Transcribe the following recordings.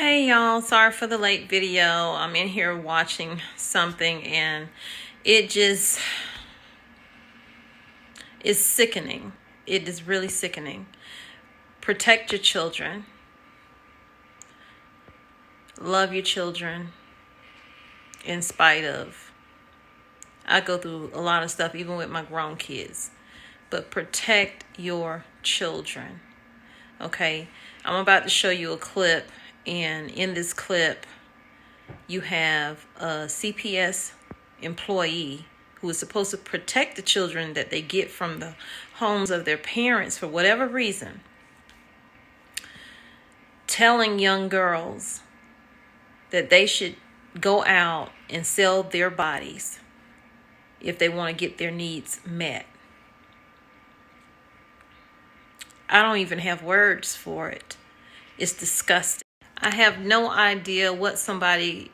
Hey y'all, sorry for the late video. I'm in here watching something and it just is sickening. It is really sickening. Protect your children. Love your children in spite of. I go through a lot of stuff even with my grown kids. But protect your children. Okay? I'm about to show you a clip. And in this clip, you have a CPS employee who is supposed to protect the children that they get from the homes of their parents for whatever reason, telling young girls that they should go out and sell their bodies if they want to get their needs met. I don't even have words for it. It's disgusting. I have no idea what somebody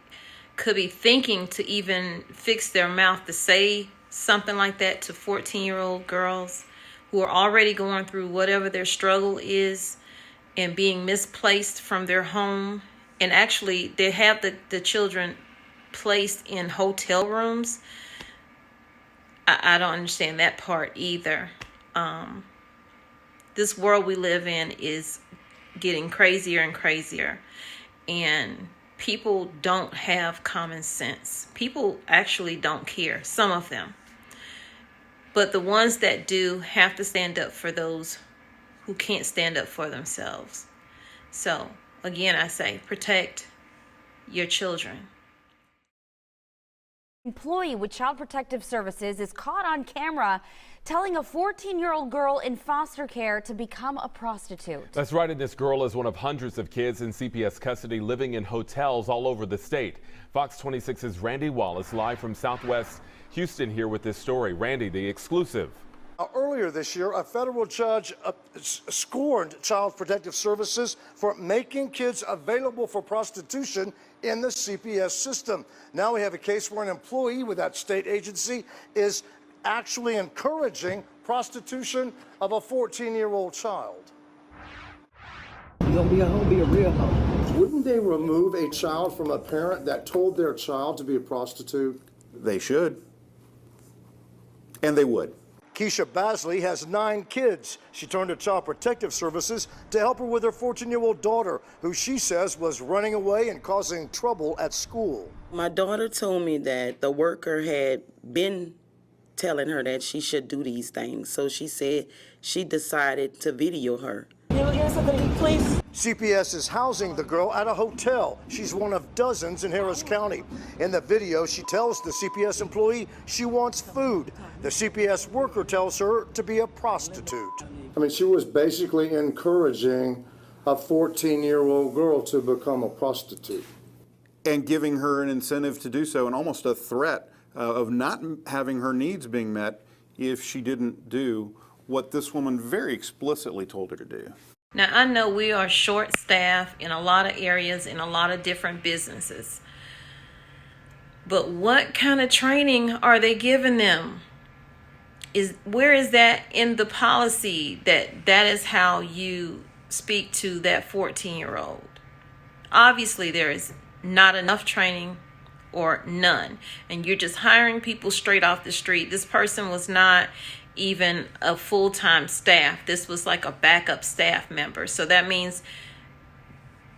could be thinking to even fix their mouth to say something like that to 14-year-old girls who are already going through whatever their struggle is and being misplaced from their home. And actually, they have the children placed in hotel rooms. I don't understand that part either. This world we live in is getting crazier and crazier, and people don't have common sense. People actually don't care, some of them, but the ones that do have to stand up for those who can't stand up for themselves. So again, I say protect your children. Employee with Child Protective Services is caught on camera telling a 14-year-old girl in foster care to become a prostitute. That's right, and this girl is one of hundreds of kids in CPS custody living in hotels all over the state. Fox 26's Randy Wallace live from Southwest Houston here with this story. Randy, the exclusive. Earlier this year, a federal judge scorned Child Protective Services for making kids available for prostitution in the CPS system. Now we have a case where an employee with that state agency is actually encouraging prostitution of a 14-year-old child. You're gonna be a hoe, be a real hoe. Wouldn't they remove a child from a parent that told their child to be a prostitute? They should. And they would. Keisha Basley has 9 kids. She turned to Child Protective Services to help her with her 14-year-old daughter, who she says was running away and causing trouble at school. My daughter told me that the worker had been telling her that she should do these things, so she said she decided to video her. Please. CPS is housing the girl at a hotel. She's one of dozens in Harris County. In the video, she tells the CPS employee she wants food. The CPS worker tells her to be a prostitute. I mean, she was basically encouraging a 14-year-old girl to become a prostitute. And giving her an incentive to do so, and almost a threat of not having her needs being met if she didn't do what this woman very explicitly told her to do. Now, I know we are short-staffed in a lot of areas, in a lot of different businesses. But what kind of training are they giving them? Where is that in the policy that is how you speak to that 14-year-old? Obviously, there is not enough training or none. And you're just hiring people straight off the street. This person was not even a full-time staff. This was like a backup staff member. So that means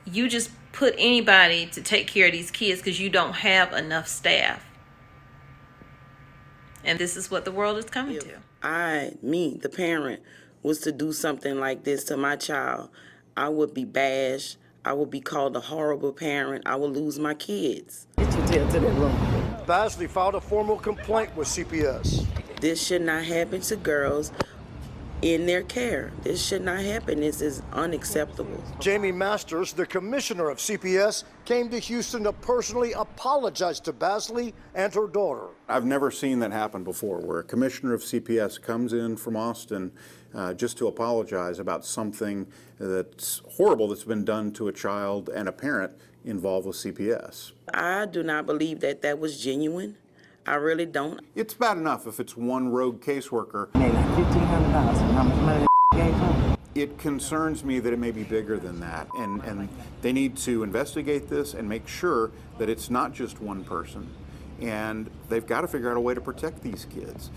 you just put anybody to take care of these kids because you don't have enough staff. And this is what the world is coming to. The parent, was to do something like this to my child, I would be bashed. I would be called a horrible parent. I would lose my kids. Get your tail to that room. Basley filed a formal complaint with CPS. This should not happen to girls in their care. This should not happen. This is unacceptable. Jamie Masters, the commissioner of CPS, came to Houston to personally apologize to Basley and her daughter. I've never seen that happen before, where a commissioner of CPS comes in from Austin just to apologize about something that's horrible that's been done to a child and a parent involved with CPS. I do not believe that that was genuine. I really don't. It's bad enough if it's one rogue caseworker. Made like $1,500. How much money they gave her? It concerns me that it may be bigger than that, and they need to investigate this and make sure that it's not just one person, and they've got to figure out a way to protect these kids.